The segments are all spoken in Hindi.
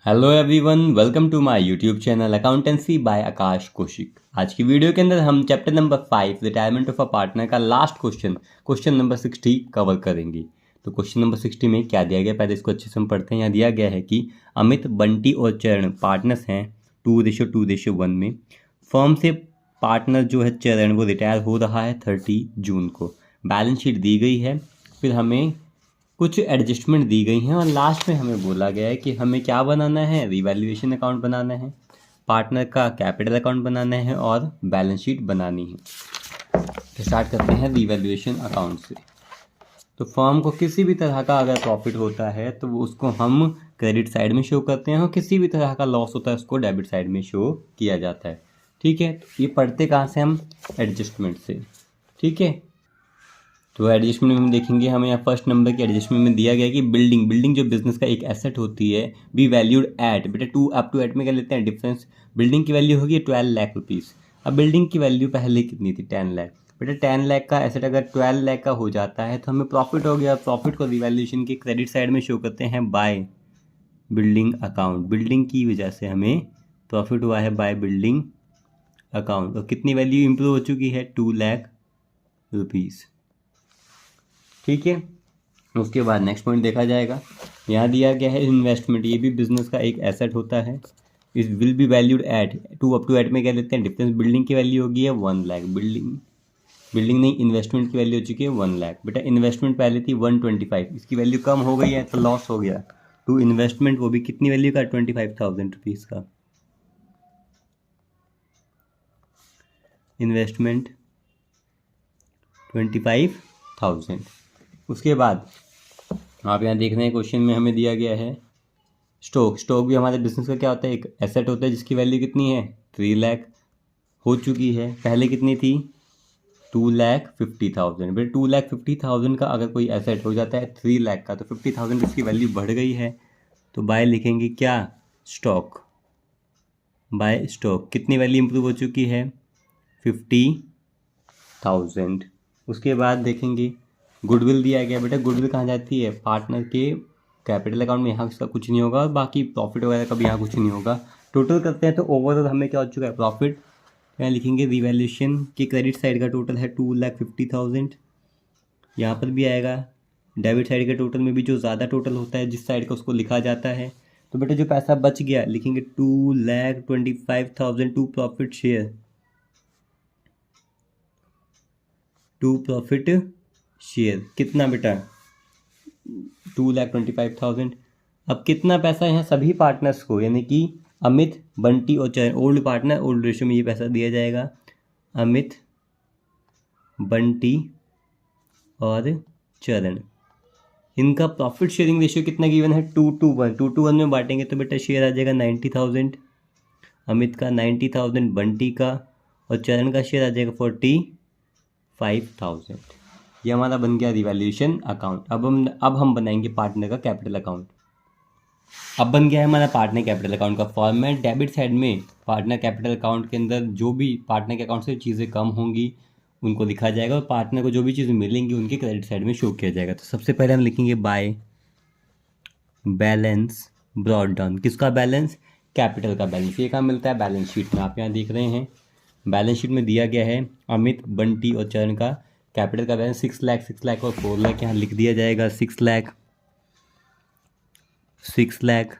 Hello everyone, welcome to my YouTube channel accountancy by Akash Kaushik. आज की वीडियो के अंदर हम chapter number 5 retirement of a partner का लास्ट क्वेश्चन नंबर 60 कवर करेंगे। तो क्वेश्चन नंबर 60 में क्या दिया गया, पहले इसको अच्छे से हम पढ़ते हैं। यहाँ दिया गया है कि अमित, बंटी और चरण पार्टनर्स हैं 2:2:1 में। फर्म से पार्टनर जो है चरण, वो रिटायर हो रहा है 30 जून को। बैलेंस शीट दी गई है, फिर हमें कुछ एडजस्टमेंट दी गई हैं और लास्ट में हमें बोला गया है कि हमें क्या बनाना है, रिवैल्यूएशन अकाउंट बनाना है, पार्टनर का कैपिटल अकाउंट बनाना है और बैलेंस शीट बनानी है। तो स्टार्ट करते हैं रिवैल्यूएशन अकाउंट से। तो फर्म को किसी भी तरह का अगर प्रॉफिट होता है तो वो उसको हम क्रेडिट साइड में शो करते हैं, और किसी भी तरह का लॉस होता है उसको डेबिट साइड में शो किया जाता है। ठीक है, तो ये पढ़ते कहाँ से हम, एडजस्टमेंट से। ठीक है, तो एडजस्टमेंट में हम देखेंगे, हमें यहाँ फर्स्ट नंबर की एडजस्टमेंट में दिया गया है कि बिल्डिंग जो बिजनेस का एक एसेट होती है, बी वैल्यूड एट, बेटा टू अप टू एट में क्या लेते हैं डिफरेंस। बिल्डिंग की वैल्यू होगी 12 लाख रुपीज़। अब बिल्डिंग की वैल्यू पहले कितनी थी, 10 लाख। बेटा 10 लाख का एसेट अगर 12 लाख का हो जाता है तो हमें प्रॉफिट हो गया। प्रॉफिट को रिवैल्यूएशन की क्रेडिट साइड में शो करते हैं बाय बिल्डिंग अकाउंट। बिल्डिंग की वजह से हमें प्रॉफिट हुआ है बाय बिल्डिंग अकाउंट, और कितनी वैल्यू इंप्रूव हो चुकी है, 2 लाख रुपीज़। ठीक है, उसके बाद नेक्स्ट पॉइंट देखा जाएगा। यहाँ दिया गया है इन्वेस्टमेंट, ये भी बिजनेस का एक एसेट होता है। इस will be valued at, two up to eight में क्या लेते हैं डिफरेंस। बिल्डिंग की वैल्यू होगी है 1 लाख, बिल्डिंग नहीं, इन्वेस्टमेंट की वैल्यू हो चुकी है 1 लाख। बेटा इन्वेस्टमेंट पहले थी 125, इसकी वैल्यू कम हो गई है तो लॉस हो गया। टू इन्वेस्टमेंट, वो भी कितनी वैल्यू का, 25,000 रुपीज़ का इन्वेस्टमेंट, 25,000। उसके बाद आप यहाँ देख रहे हैं क्वेश्चन में हमें दिया गया है स्टॉक भी हमारे बिजनेस का क्या होता है, एक एसेट होता है जिसकी वैल्यू कितनी है, 3 लाख हो चुकी है। पहले कितनी थी, 2,50,000। फिर 2,50,000 का अगर कोई एसेट हो जाता है 3 लाख का, तो 50,000 इसकी वैल्यू बढ़ गई है। तो बाय लिखेंगे क्या, स्टॉक, बाय स्टॉक। कितनी वैल्यू इंप्रूव हो चुकी है, 50,000। उसके बाद देखेंगे गुडविल दिया गया। बेटा गुडविल कहाँ जाती है, पार्टनर के कैपिटल अकाउंट में, यहाँ इसका कुछ नहीं होगा, और बाकी प्रॉफिट वगैरह का भी यहाँ कुछ नहीं होगा। टोटल करते हैं तो ओवरऑल हमें क्या हो चुका है, प्रॉफिट। यहाँ लिखेंगे रिवैल्यूएशन की क्रेडिट साइड का टोटल है 2,50,000। यहाँ पर भी आएगा डेबिट साइड के टोटल में भी जो ज़्यादा टोटल होता है जिस साइड का, उसको लिखा जाता है। तो बेटा जो पैसा बच गया लिखेंगे 2,25,000 to profit share, to profit share. कितना बेटा, 2,25,000। अब कितना पैसा यहाँ सभी पार्टनर्स को, यानी कि अमित, बंटी और चरण, ओल्ड पार्टनर ओल्ड रेशियो में ये पैसा दिया जाएगा। अमित, बंटी और चरण, इनका प्रॉफिट शेयरिंग रेशियो कितना गिवन है, 2:1। 2:1 में बांटेंगे तो बेटा शेयर आ जाएगा 90,000, अमित का 90,000, बंटी का, और चरण का शेयर आ जाएगा 45,000। ये हमारा बन गया रिवैल्यूएशन अकाउंट। अब हम बनाएंगे पार्टनर का कैपिटल अकाउंट। अब बन गया है हमारा पार्टनर कैपिटल अकाउंट का फॉर्मेट। डेबिट साइड में पार्टनर कैपिटल अकाउंट के अंदर जो भी पार्टनर के अकाउंट से चीज़ें कम होंगी उनको लिखा जाएगा, और पार्टनर को जो भी चीज़ें मिलेंगी उनके क्रेडिट साइड में शो किया जाएगा। तो सबसे पहले हम लिखेंगे बाय बैलेंस ब्रॉट डाउन। किसका बैलेंस, कैपिटल का बैलेंस। ये कहाँ मिलता है, बैलेंस शीट में। आप यहाँ देख रहे हैं बैलेंस शीट में दिया गया है अमित, बंटी और चरण का कैपिटल का बैलेंस 6 लाख, 6 लाख और 4 लाख। यहाँ लिख दिया जाएगा 6 लाख, 6 लाख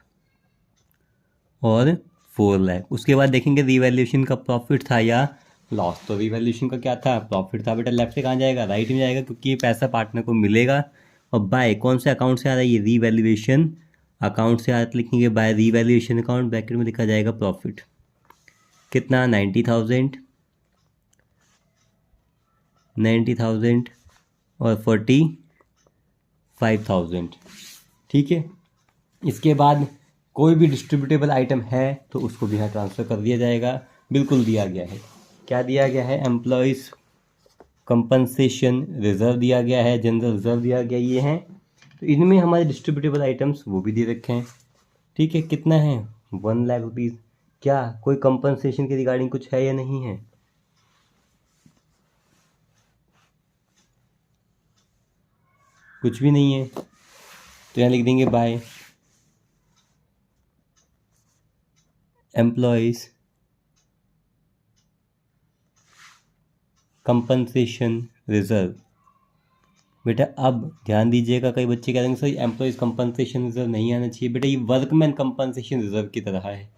और 4 लाख। उसके बाद देखेंगे रिवैल्यूएशन का प्रॉफिट था या लॉस। तो रिवैल्यूएशन का क्या था, प्रॉफिट था। बेटा लेफ्ट से कहाँ जाएगा, राइट में जाएगा, क्योंकि ये पैसा पार्टनर को मिलेगा। और बाय कौन से अकाउंट से आ रहा है, ये रिवैल्यूएशन अकाउंट से आ रहा है। लिखेंगे बाय रिवैल्यूएशन अकाउंट, ब्रैकेट में लिखा जाएगा प्रॉफिट। कितना, 90,000, 90,000 और 45,000। ठीक है, इसके बाद कोई भी डिस्ट्रीब्यूटेबल आइटम है तो उसको भी यहाँ ट्रांसफ़र कर दिया जाएगा। बिल्कुल दिया गया है, क्या दिया गया है, एम्प्लॉयज़ कंपनसेशन रिजर्व दिया गया है, जनरल रिजर्व दिया गया, ये हैं। तो इनमें हमारे डिस्ट्रीब्यूटेबल आइटम्स वो भी दे रखे हैं। ठीक है, कितना है, 1 लाख रुपीज़। क्या कोई कंपनसेशन के रिगार्डिंग कुछ है या नहीं है, कुछ भी नहीं है। तो यहाँ लिख देंगे बाय एम्प्लॉयज कंपनसेशन रिजर्व। बेटा अब ध्यान दीजिएगा, कई बच्चे कह रहे हैं सर एम्प्लॉयज कंपनसेशन रिजर्व नहीं आना चाहिए। बेटा ये वर्कमैन कंपनसेशन रिजर्व की तरह है,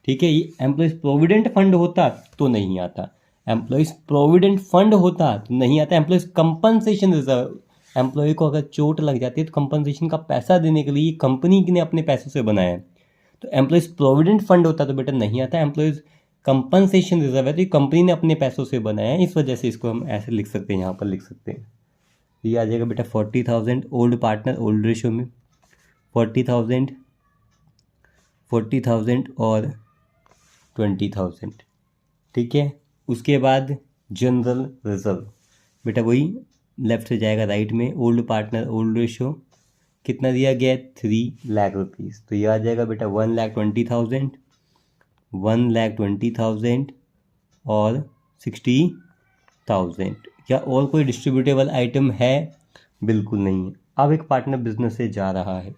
ठीक है। ये एम्प्लॉयज प्रोविडेंट फंड होता तो नहीं आता, एम्प्लॉयज प्रोविडेंट फंड होता तो नहीं आता। एम्प्लॉयज कंपनसेशन रिजर्व, एम्प्लॉय को अगर चोट लग जाती है तो कंपनसेशन का पैसा देने के लिए कंपनी ने अपने पैसों से बनाया है। तो एम्प्लॉयज प्रोविडेंट फंड होता तो बेटा नहीं आता, एम्प्लॉयज कंपनसेशन रिजर्व है तो ये कंपनी ने अपने पैसों से बनाया है, इस वजह से इसको हम ऐसे लिख सकते हैं, यहाँ पर लिख सकते हैं। ये आ जाएगा बेटा 40,000 ओल्ड पार्टनर ओल्ड रेशो में, 40,000 40,000 और 20,000, ठीक है। उसके बाद जनरल रिजर्व, बेटा वही लेफ्ट से जाएगा राइट में, ओल्ड पार्टनर ओल्ड रेशो कितना दिया गया है 3 लाख रुपीज़, तो ये आ जाएगा बेटा 1,20,000 1,20,000 और 60,000। क्या और कोई डिस्ट्रीब्यूटेबल आइटम है? बिल्कुल नहीं है। अब एक पार्टनर बिजनेस से जा रहा है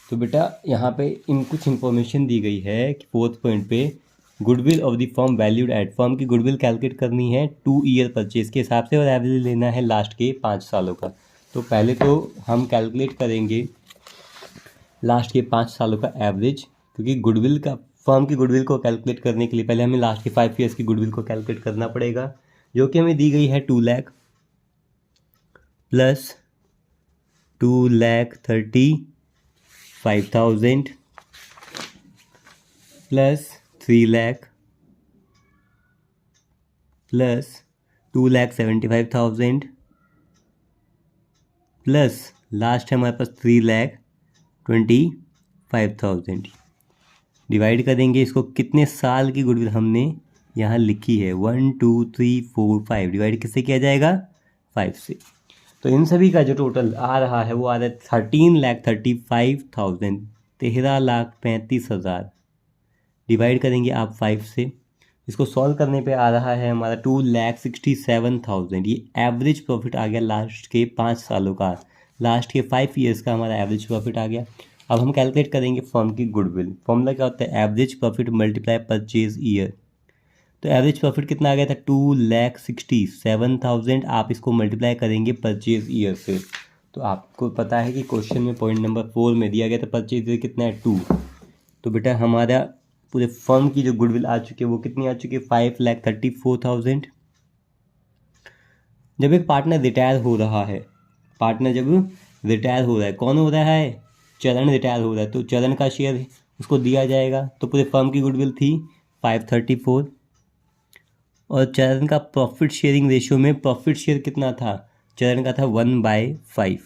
तो बेटा यहाँ पे इन कुछ इन्फॉर्मेशन दी गई है कि 4th पॉइंट पे goodwill of the firm valued at, firm की गुडविल कैलकुलेट करनी है 2 ईयर परचेज के हिसाब से और एवरेज लेना है लास्ट के 5 सालों का। तो पहले तो हम कैलकुलेट करेंगे लास्ट के 5 सालों का एवरेज, क्योंकि गुडविल का फर्म की गुडविल को कैलकुलेट करने के लिए पहले हमें लास्ट के 5 ईयर्स की गुडविल को कैलकुलेट करना पड़ेगा, जो कि हमें दी गई है 2 lakh plus 2,35,000 plus 3 lakh plus 2,75,000 plus last है हमारे पास 3,25,000। डिवाइड करेंगे इसको, कितने साल की गुडविल हमने यहाँ लिखी है 1 2 3 4 5, डिवाइड किससे किया जाएगा 5 से। तो इन सभी का जो टोटल आ रहा है वो आ रहा है 13,35,000, 13,35,000। डिवाइड करेंगे आप 5 से, इसको सॉल्व करने पे आ रहा है हमारा 2,67,000। ये एवरेज प्रॉफिट आ गया लास्ट के 5 सालों का, लास्ट के 5 ईयर्स का हमारा एवरेज प्रॉफिट आ गया। अब हम कैलकुलेट करेंगे फर्म की गुडविल। फॉर्मूला क्या होता है, average profit multiply purchase year. तो एवरेज प्रॉफिट कितना आ गया था 2,67,000, आप इसको मल्टीप्लाई करेंगे परचेज ईयर से। तो आपको पता है कि क्वेश्चन में पॉइंट नंबर 4 में दिया गया था परचेज ईयर कितना है 2। तो बेटा हमारा पूरे फर्म की जो गुडविल आ चुकी है वो कितनी आ चुकी है 5,34,000। जब एक पार्टनर रिटायर हो रहा है, पार्टनर जब रिटायर हो रहा है, कौन हो रहा है, चरण रिटायर हो रहा है, तो चरण का शेयर उसको दिया जाएगा। तो पूरे फर्म की गुडविल थी 534 और चरण का प्रॉफिट शेयरिंग रेशियो में प्रॉफिट शेयर कितना था, चरण का था 1/5।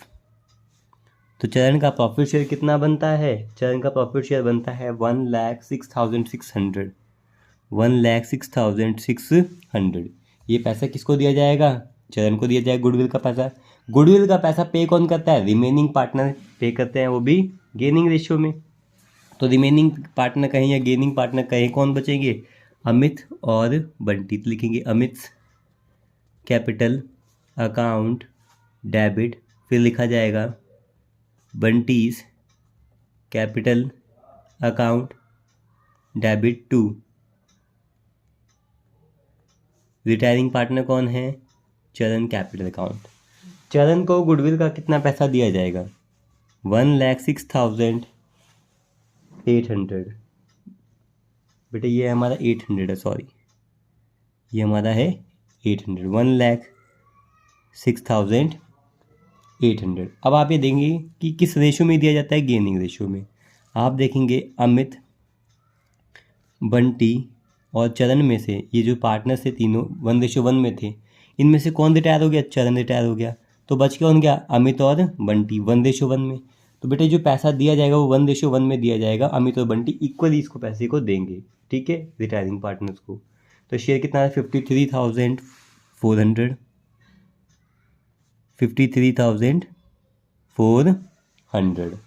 तो चरण का प्रॉफिट शेयर कितना बनता है, चरण का प्रॉफिट शेयर बनता है 1,06,600, 1,06,600। ये पैसा किसको दिया जाएगा, चरण को दिया जाएगा गुडविल का पैसा। गुडविल का पैसा पे कौन करता है, रिमेनिंग पार्टनर पे करते हैं, वो भी गेनिंग रेशियो में। तो रिमेनिंग पार्टनर कहें या गेनिंग पार्टनर कहें, कौन बचेंगे, अमित और बंटी। तो लिखेंगे अमित कैपिटल अकाउंट डेबिट, फिर लिखा जाएगा Bunty's capital account debit to. Retiring partner कौन है, चरण कैपिटल अकाउंट। चरण को गुडविल का कितना पैसा दिया जाएगा 1,06,800। बेटा ये हमारा 800 है, सॉरी ये हमारा है 800, 1,06,800। अब आप ये देंगे कि किस रेशो में दिया जाता है, गेनिंग रेशो में। आप देखेंगे अमित बंटी और चरण में से ये जो पार्टनर से तीनों 1:1 में थे, इनमें से कौन रिटायर हो गया, चरण रिटायर हो गया। तो बच कौन गया, अमित और बंटी 1:1 में। तो बेटे जो पैसा दिया जाएगा वो 1:1 में दिया जाएगा, अमित और बंटी इक्वली इसको पैसे को देंगे, ठीक है, रिटायरिंग पार्टनर्स को। तो शेयर कितना है 53,400, 53,400।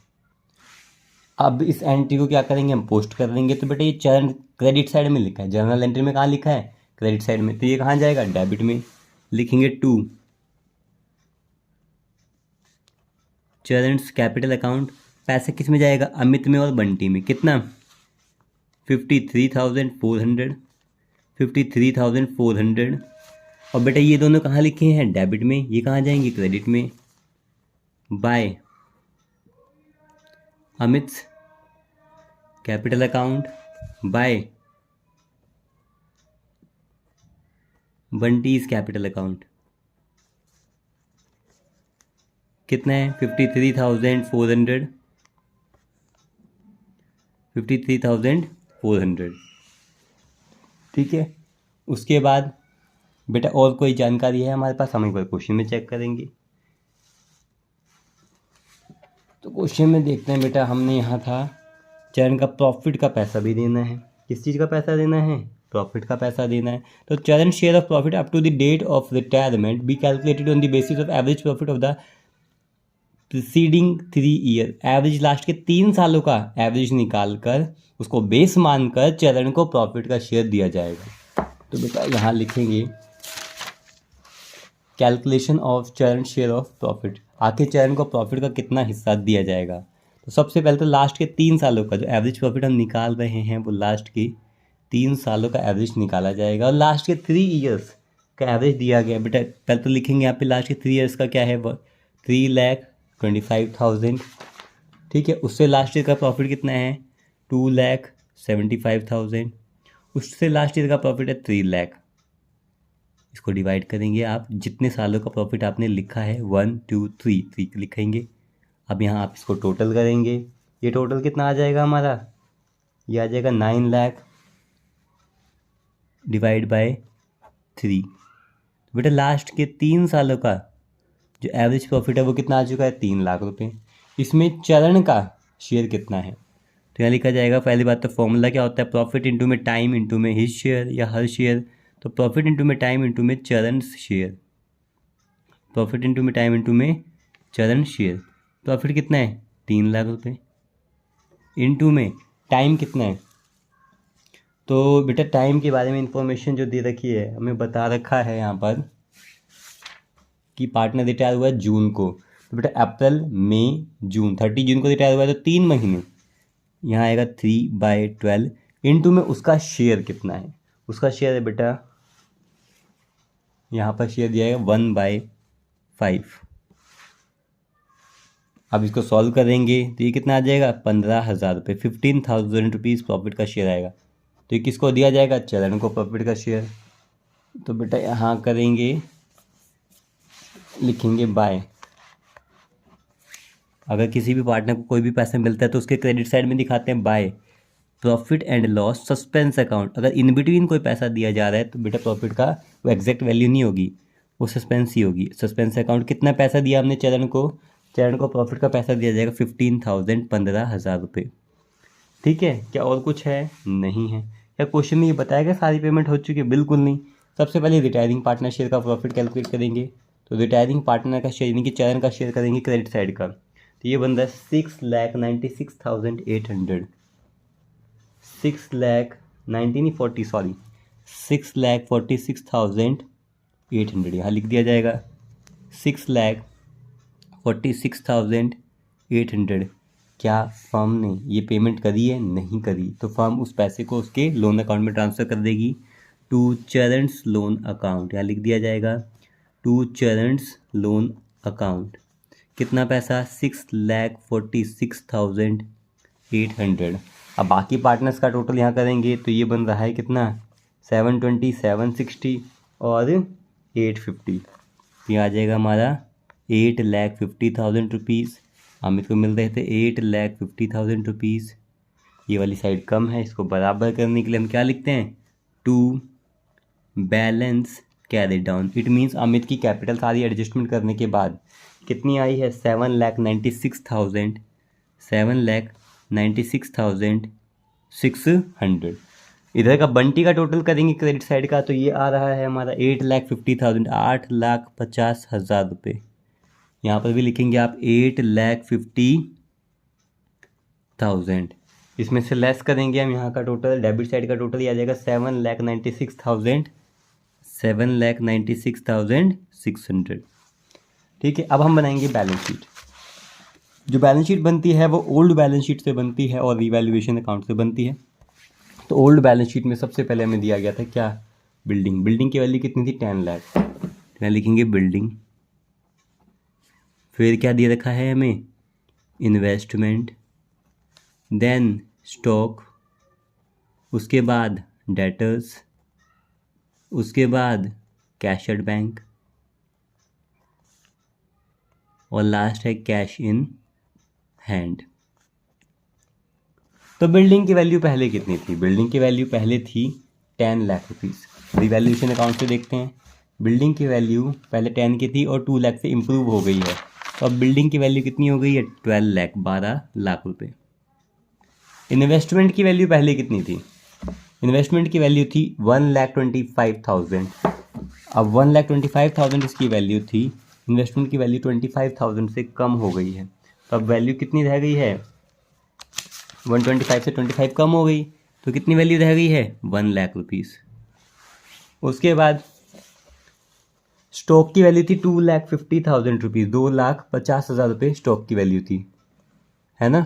अब इस एंट्री को क्या करेंगे, हम पोस्ट कर देंगे। तो बेटा ये चरण क्रेडिट साइड में लिखा है, जर्नल एंट्री में कहाँ लिखा है, क्रेडिट साइड में, तो ये कहाँ जाएगा, डेबिट में। लिखेंगे 2 चरण कैपिटल अकाउंट, पैसा किस में जाएगा, अमित में और बंटी में। कितना 53,400, 53,400। और बेटा ये दोनों कहाँ लिखे हैं? डेबिट में। ये कहाँ जाएंगे? क्रेडिट में। By Amit capital account, by Bunty's capital account. कितना है? 53,400, 53,400। ठीक है। उसके बाद बेटा और कोई जानकारी है हमारे पास? हम एक बार क्वेश्चन में चेक करेंगे। तो क्वेश्चन में देखते हैं बेटा, हमने यहाँ था चरण का प्रॉफिट का पैसा भी देना है। किस चीज़ का पैसा देना है? प्रॉफिट का पैसा देना है। तो Charan share of profit up to the date of retirement be calculated on the basis of average profit of the preceding 3 year. Average last के 3 सालों का एवरेज निकाल कर उसको बेस मानकर चरण को प्रॉफिट का शेयर दिया जाएगा। तो बेटा यहाँ लिखेंगे कैलकुलेशन ऑफ चरण शेयर ऑफ प्रॉफिट। आखिर चरण को प्रॉफिट का कितना हिस्सा दिया जाएगा? तो सबसे पहले तो लास्ट के 3 सालों का जो एवरेज प्रॉफिट हम निकाल रहे हैं वो लास्ट के 3 सालों का एवरेज निकाला जाएगा। और लास्ट के 3 ईयर्स का एवरेज दिया गया बेटा। पहले तो लिखेंगे यहाँ पे लास्ट के 3 ईयर्स का क्या है? 3,25,000। ठीक है। उससे लास्ट ईयर का प्रॉफिट कितना है? 2,75,000। उससे लास्ट ईयर का प्रॉफिट है 3 लाख। इसको डिवाइड करेंगे आप, जितने सालों का प्रॉफिट आपने लिखा है 1 2 3 लिखेंगे। अब यहाँ आप इसको टोटल करेंगे। ये टोटल कितना आ जाएगा हमारा? ये आ जाएगा 9 लाख डिवाइड बाय 3। बेटा लास्ट के 3 सालों का जो एवरेज प्रॉफिट है वो कितना आ चुका है? 3 लाख रुपए। इसमें चरण का शेयर कितना है? तो यहाँ लिखा जाएगा, पहली बात तो फॉर्मूला क्या होता है? प्रॉफिट इंटू में टाइम इंटू में हिज शेयर या हर शेयर। तो प्रॉफिट इंटू में टाइम इंटू में चरण शेयर, प्रॉफिट इंटू में टाइम इंटू में चरण शेयर। प्रॉफिट कितना है? 3 लाख रुपए। इंटू में टाइम कितना है? तो बेटा टाइम के बारे में इंफॉर्मेशन जो दे रखी है, हमें बता रखा है यहाँ पर कि पार्टनर रिटायर हुआ है जून को। तो बेटा अप्रैल मई जून, 30 जून को रिटायर हुआ है तो 3 महीने। यहाँ आएगा 3/12 इंटू में उसका शेयर कितना है? उसका शेयर है बेटा, यहाँ पर शेयर दिया है 1/5। अब इसको सॉल्व करेंगे तो ये कितना आ जाएगा? 15,000 रुपये, 15,000 रुपीज़ प्रॉफिट का शेयर आएगा। तो ये किसको दिया जाएगा? चरण को प्रॉफिट का शेयर। तो बेटा यहाँ करेंगे, लिखेंगे बाय। अगर किसी भी पार्टनर को कोई भी पैसा मिलता है तो उसके क्रेडिट साइड में दिखाते हैं by profit and loss suspense account. अगर इन बिटवीन कोई पैसा दिया जा रहा है तो बेटा प्रॉफिट का वो एग्जैक्ट वैल्यू नहीं होगी, वो सस्पेंस ही होगी। सस्पेंस अकाउंट कितना पैसा दिया हमने चरण को? चरण को प्रॉफिट का पैसा दिया जाएगा 15,000, 15,000 रुपये। ठीक है। क्या और कुछ है? नहीं है। क्या क्वेश्चन में ये बताएगा सारी पेमेंट हो चुकी है? बिल्कुल नहीं। सबसे पहले रिटायरिंग पार्टनर शेयर का प्रॉफिट कैलकुलेट करेंगे। तो रिटायरिंग पार्टनर का शेयर यानी कि चरण का शेयर करेंगे क्रेडिट साइड का। तो ये बन रहा है 6,96,800, 6,46,800। यहाँ लिख दिया जाएगा 6,46,800। क्या फर्म ने ये पेमेंट करी है? नहीं करी। तो फर्म उस पैसे को उसके लोन अकाउंट में ट्रांसफ़र कर देगी टू चरण's लोन अकाउंट। यहाँ लिख दिया जाएगा टू चरण's लोन अकाउंट। कितना पैसा? 6,46,800। अब बाकी पार्टनर्स का टोटल यहाँ करेंगे तो ये बन रहा है कितना? 720, 760 और 850। ये आ जाएगा हमारा 8,50,000 रुपीज़। अमित को मिल रहे थे 8,50,000 रुपीज़। ये वाली साइड कम है, इसको बराबर करने के लिए हम क्या लिखते हैं? To balance carry down. It means Amit की कैपिटल सारी एडजस्टमेंट करने के बाद कितनी आई है? 7,96,000, 7,96,600। इधर का बंटी का टोटल करेंगे क्रेडिट साइड का तो ये आ रहा है हमारा 8,50,000, 8,50,000 रुपये। यहाँ पर भी लिखेंगे आप 8,50,000। इसमें से लेस करेंगे हम यहाँ का टोटल, डेबिट साइड का टोटल ये आ जाएगा 7,96,000, 7,96,600। ठीक है। अब हम बनाएंगे बैलेंस शीट। जो बैलेंस शीट बनती है वो ओल्ड बैलेंस शीट से बनती है और रिवैल्यूएशन अकाउंट से बनती है। तो ओल्ड बैलेंस शीट में सबसे पहले हमें दिया गया था क्या, बिल्डिंग। बिल्डिंग की वैल्यू कितनी थी, 10 लाख। यहाँ लिखेंगे बिल्डिंग। फिर क्या दिया रखा है हमें, इन्वेस्टमेंट, देन स्टॉक, उसके बाद डेटर्स, उसके बाद कैश एट बैंक, और लास्ट है कैश इन हैंड। तो बिल्डिंग की वैल्यू पहले कितनी थी, बिल्डिंग की वैल्यू पहले थी 10 लाख रुपीज़। रिवैल्यूएशन अकाउंट से देखते हैं, बिल्डिंग की वैल्यू पहले 10 की थी और 2 लाख से इम्प्रूव हो गई है। तो अब बिल्डिंग की वैल्यू कितनी हो गई है, 12 लाख, 12 लाख रुपए। इन्वेस्टमेंट की वैल्यू पहले कितनी थी, इन्वेस्टमेंट की वैल्यू थी 1,25,000। अब 1,25,000 इसकी वैल्यू थी, इन्वेस्टमेंट की वैल्यू 25,000 से कम हो गई है। तो अब वैल्यू कितनी रह गई है, 125 से 25 कम हो गई, तो कितनी वैल्यू रह गई है, 1 लाख रुपीज़। उसके बाद स्टॉक की वैल्यू थी 2,50,000 रुपीज़, 2,50,000 रुपये स्टॉक की वैल्यू थी, है ना।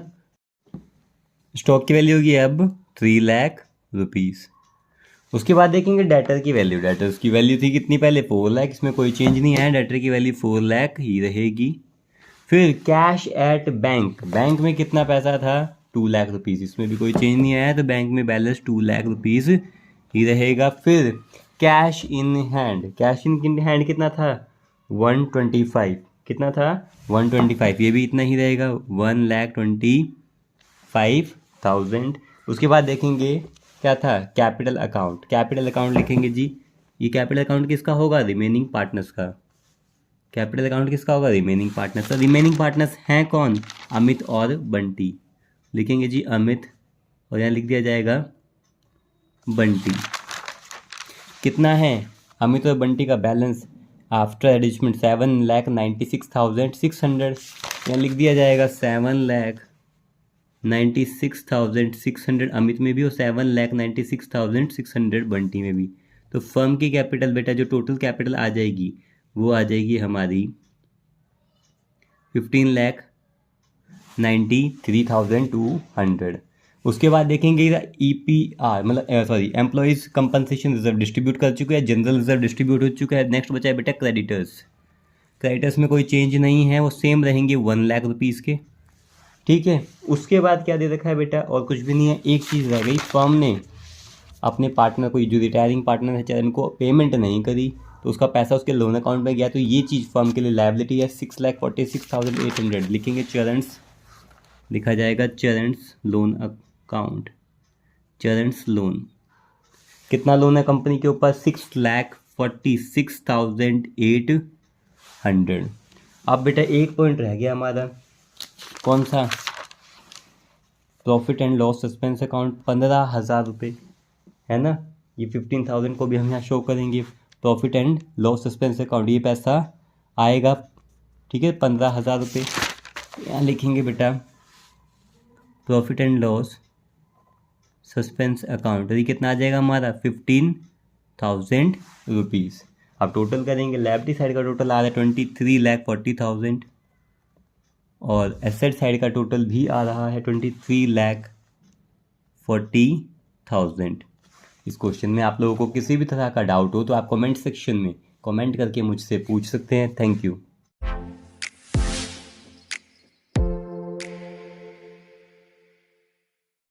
स्टॉक की वैल्यू होगी अब 3 लाख रुपीज़। उसके बाद देखेंगे डेटर की वैल्यू, डेटर्स की वैल्यू थी कितनी पहले, 4 लाख, इसमें कोई चेंज नहीं है, डेटर की वैल्यू 4 लाख ही रहेगी। फिर कैश एट बैंक, बैंक में कितना पैसा था, 2 लाख रुपीज़, इसमें भी कोई चेंज नहीं आया, तो बैंक में बैलेंस 2 लाख रुपीज़ ही रहेगा। फिर cash in hand, cash in hand कितना था, 125, कितना था, 125, ये भी इतना ही रहेगा, 1,25,000। उसके बाद देखेंगे क्या था, कैपिटल अकाउंट, कैपिटल अकाउंट लिखेंगे जी, ये कैपिटल अकाउंट किसका होगा, रिमेनिंग पार्टनर्स का। कैपिटल अकाउंट किसका होगा, रिमेनिंग पार्टनर्स का। रिमेनिंग पार्टनर्स हैं कौन, अमित और बंटी। लिखेंगे जी अमित, और यहाँ लिख दिया जाएगा बंटी। कितना है अमित और बंटी का बैलेंस आफ्टर एडिजमेंट, 7,96,600। यहाँ लिख दिया जाएगा 7,96,600 अमित में भी और 7,96,600 बंटी में भी। तो फर्म की कैपिटल बेटा जो टोटल कैपिटल आ जाएगी वो आ जाएगी हमारी 15,93,200। उसके बाद देखेंगे EPR मतलब एम्प्लॉइज कंपनसेशन रिजर्व डिस्ट्रीब्यूट कर चुके हैं, जनरल रिजर्व डिस्ट्रीब्यूट हो चुका है। नेक्स्ट बचा है बेटा क्रेडिटर्स, क्रेडिटर्स में कोई चेंज नहीं है, वो सेम रहेंगे 1 लाख रुपीज़ के, ठीक है। उसके बाद क्या दे रखा है बेटा, और कुछ भी नहीं है। एक चीज़ रह गई, फर्म ने अपने पार्टनर को, जो रिटायरिंग पार्टनर है चरण को, पेमेंट नहीं करी, तो उसका पैसा उसके लोन अकाउंट में गया, तो ये चीज़ फर्म के लिए लायबिलिटी है, 6,46,800। लिखेंगे चरणस, लिखा जाएगा चरणस लोन अकाउंट, चरणस लोन। कितना लोन है कंपनी के ऊपर, 6,46,800। अब बेटा एक पॉइंट रह गया हमारा, कौन सा, profit and loss suspense account, 15,000 रुपये, है ना। ये 15,000 को भी हम यहाँ शो करेंगे, profit and loss suspense account, ये पैसा आएगा, ठीक है, 15,000 रुपये। यहाँ लिखेंगे बेटा profit and loss suspense account, ये कितना आ जाएगा हमारा, 15,000 रुपीज़। अब टोटल करेंगे, लायबिलिटी साइड का टोटल आ रहा है 23,40,000 और एसेट साइड का टोटल भी आ रहा है 23,40,000। इस क्वेश्चन में आप लोगों को किसी भी तरह का डाउट हो तो आप कमेंट सेक्शन में कमेंट करके मुझसे पूछ सकते हैं। Thank you.